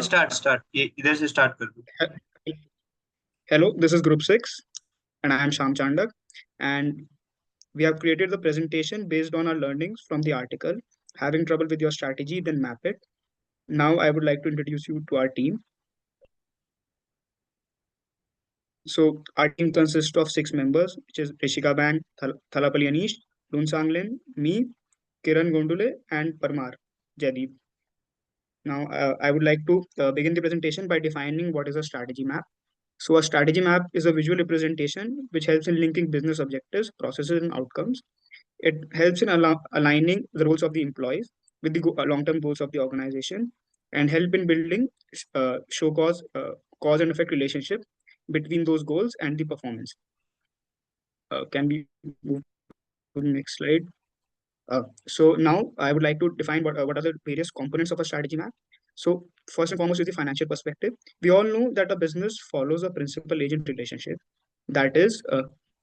Start इधर से start कर दो। Hello, this is Group 6, and I am Sham Chandak. And we have created the presentation based on our learnings from the article. Having trouble with your strategy, then map it. Now, I would like to introduce you to our team. So, our team consists of 6 members, which is Rishika Bang, Thalapali Anish, Lun Sanglin, me, Kiran Gondule, and Parmar Jaideep. Now, I would like to begin the presentation by defining what is a strategy map. So, a strategy map is a visual representation which helps in linking business objectives, processes, and outcomes. It helps in aligning the roles of the employees with the long-term goals of the organization, and help in building show cause and effect relationship between those goals and the performance. Can we move to the next slide? So now I would like to define what are the various components of a strategy map. So first and foremost is the financial perspective. We all know that a business follows a principal agent relationship. That is,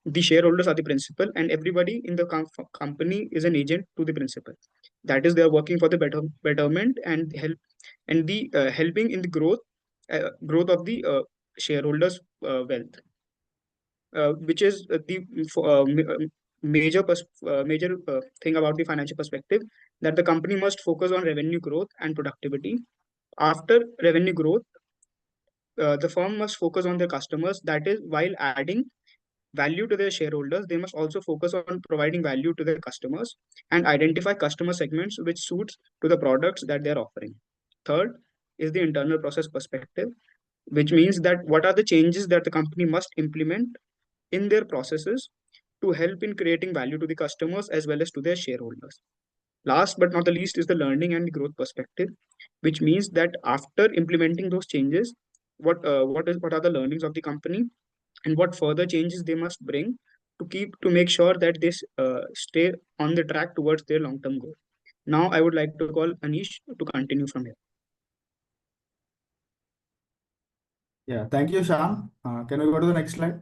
the shareholders are the principal, and everybody in the company is an agent to the principal. That is, they are working for the betterment and the helping in the growth of the shareholders' wealth, which is the major thing about the financial perspective, that the company must focus on revenue growth and productivity. After revenue growth, the firm must focus on their customers. That is, while adding value to their shareholders, they must also focus on providing value to their customers and identify customer segments which suits to the products that they're offering. Third is the internal process perspective, which means that what are the changes that the company must implement in their processes to help in creating value to the customers as well as to their shareholders. Last but not the least is the learning and the growth perspective, which means that after implementing those changes, what are the learnings of the company, and what further changes they must bring to make sure that they stay on the track towards their long term goal. Now I would like to call Anish to continue from here. Yeah, thank you, Sham. Can we go to the next slide?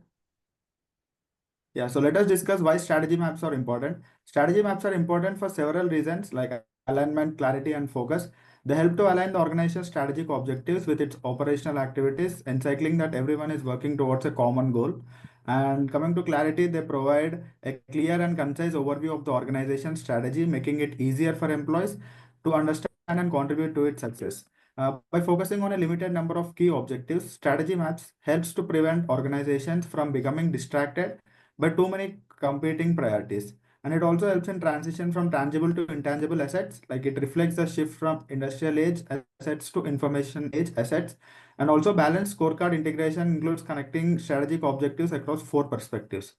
Yeah, so let us discuss why strategy maps are important. Strategy maps are important for several reasons like alignment, clarity, and focus. They help to align the organization's strategic objectives with its operational activities, encycling that everyone is working towards a common goal. And coming to clarity, they provide a clear and concise overview of the organization's strategy, making it easier for employees to understand and contribute to its success. By focusing on a limited number of key objectives, strategy maps helps to prevent organizations from becoming distracted by too many competing priorities. And it also helps in transition from tangible to intangible assets. Like it reflects the shift from industrial age assets to information age assets. And also balanced scorecard integration includes connecting strategic objectives across 4 perspectives.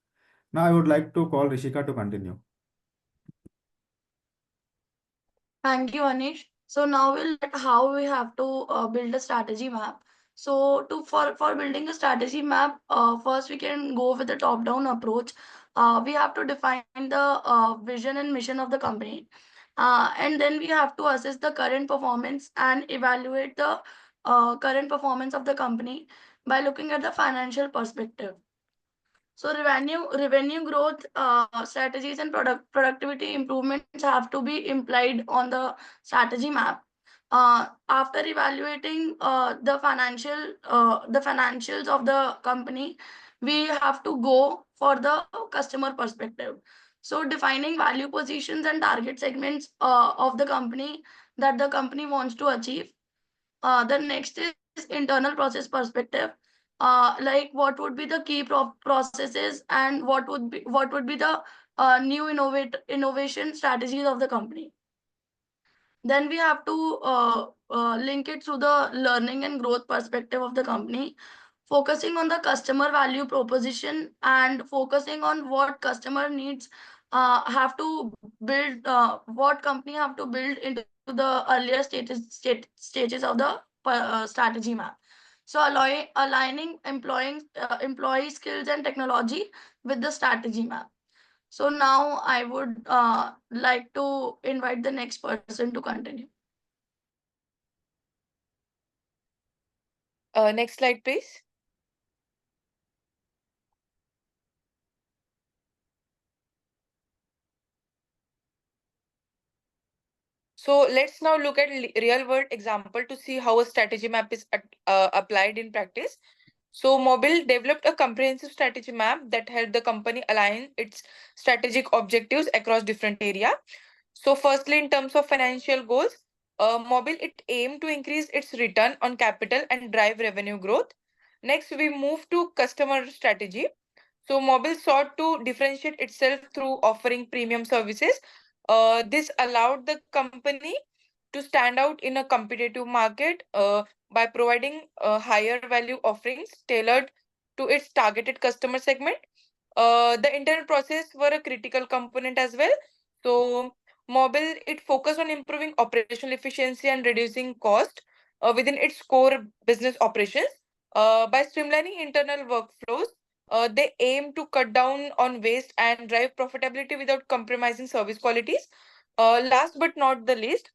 Now I would like to call Rishika to continue. Thank you, Anish. So now we'll look at how we have to build a strategy map. So for building a strategy map, first we can go with the top-down approach. We have to define the vision and mission of the company. And then we have to assess the current performance and evaluate the current performance of the company by looking at the financial perspective. So revenue growth strategies and productivity improvements have to be implied on the strategy map. After evaluating the financials of the company, we have to go for the customer perspective. So defining value positions and target segments of the company that the company wants to achieve. The next is internal process perspective. Like what would be the key processes and what would be the new innovation strategies of the company. Then we have to link it through the learning and growth perspective of the company, focusing on the customer value proposition and focusing on what customer needs have to build, what company have to build into the earlier stages of the strategy map. So aligning employee skills and technology with the strategy map. So now I would like to invite the next person to continue. Next slide, please. So let's now look at real world example to see how a strategy map is applied in practice. So Mobile developed a comprehensive strategy map that helped the company align its strategic objectives across different areas. So firstly, in terms of financial goals, Mobile it aimed to increase its return on capital and drive revenue growth. Next, we move to customer strategy. So Mobile sought to differentiate itself through offering premium services. This allowed the company to stand out in a competitive market by providing higher value offerings tailored to its targeted customer segment. The internal process were a critical component as well. So Mobile it focused on improving operational efficiency and reducing cost within its core business operations. By streamlining internal workflows, they aim to cut down on waste and drive profitability without compromising service qualities. Last but not the least,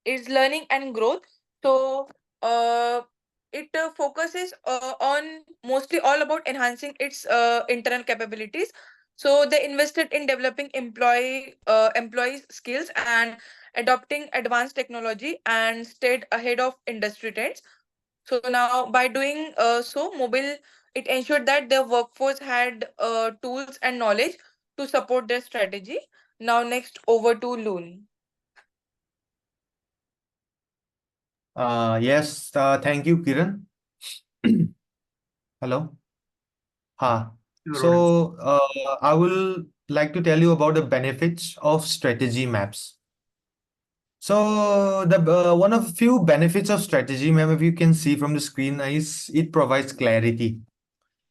is learning and growth. So it focuses on mostly all about enhancing its internal capabilities. So they invested in developing employees skills and adopting advanced technology and stayed ahead of industry trends. So now by doing so, Mobile it ensured that the workforce had tools and knowledge to support their strategy. Now next over to Loon. Yes, thank you, Kiran. Hello. Sure, Rohan. So, I will like to tell you about the benefits of strategy maps. So, the one of few benefits of strategy map, if you can see from the screen, is it provides clarity.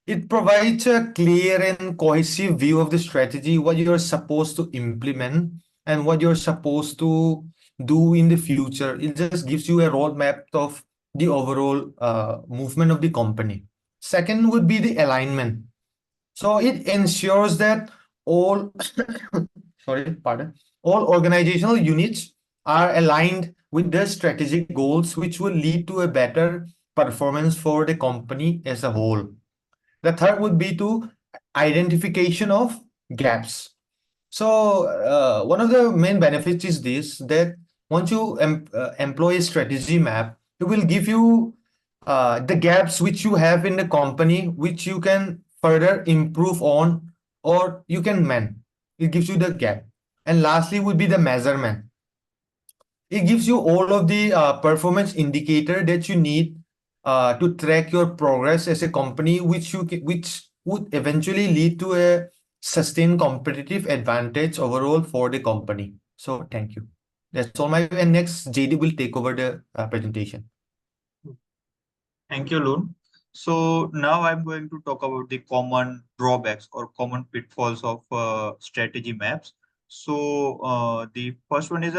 It provides a clear and cohesive view of the strategy, what you're supposed to implement and what you're supposed to do in the future. It just gives you a roadmap of the overall movement of the company. Second would be the alignment. So it ensures that all, sorry, pardon, all organizational units are aligned with the strategic goals, which will lead to a better performance for the company as a whole. The third would be to identification of gaps. So one of the main benefits is this, that once you employ a strategy map, it will give you the gaps which you have in the company, which you can further improve on or you can mend. It gives you the gap. And lastly would be the measurement. It gives you all of the performance indicator that you need to track your progress as a company, which would eventually lead to a sustained competitive advantage overall for the company. So thank you. That's all my, and next JD will take over the presentation. Thank you, Loon. So now I'm going to talk about the common drawbacks or common pitfalls of strategy maps. So the first one is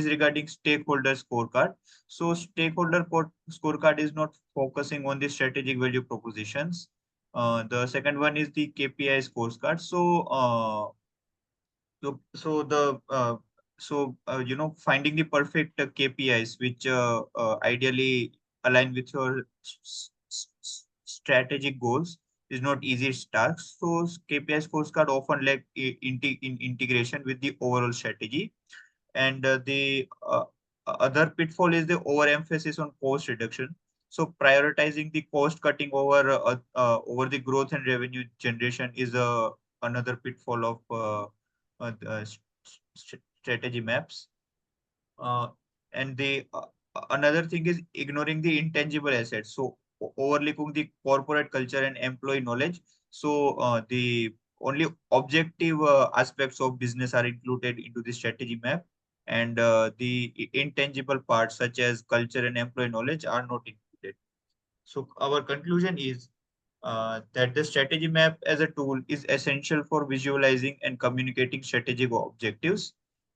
regarding stakeholder scorecard. So scorecard is not focusing on the strategic value propositions. The second one is the KPI scorecard. Finding the perfect KPIs which ideally align with your strategic goals is not easy task. So KPI scorecard often lack in integration with the overall strategy. And the other pitfall is the overemphasis on cost reduction. So prioritizing the cost cutting over the growth and revenue generation is another pitfall of strategy maps. And the another thing is ignoring the intangible assets. So overlooking the corporate culture and employee knowledge. So the only objective aspects of business are included into the strategy map, and the intangible parts such as culture and employee knowledge are not included. So our conclusion is that the strategy map as a tool is essential for visualizing and communicating strategic objectives.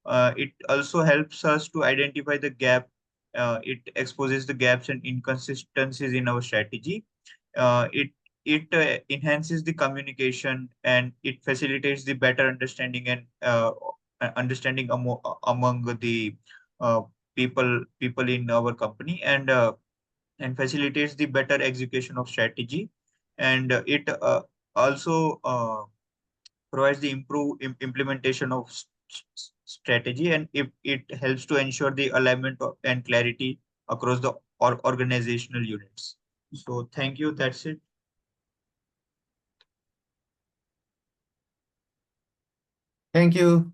It also helps us to identify the gap. It exposes the gaps and inconsistencies in our strategy. It enhances the communication, and it facilitates the better understanding and understanding among the uh, people in our company, and facilitates the better execution of strategy. And it also provides the implementation of strategy, and it helps to ensure the alignment and clarity across the organizational units. So thank you. That's it. Thank you.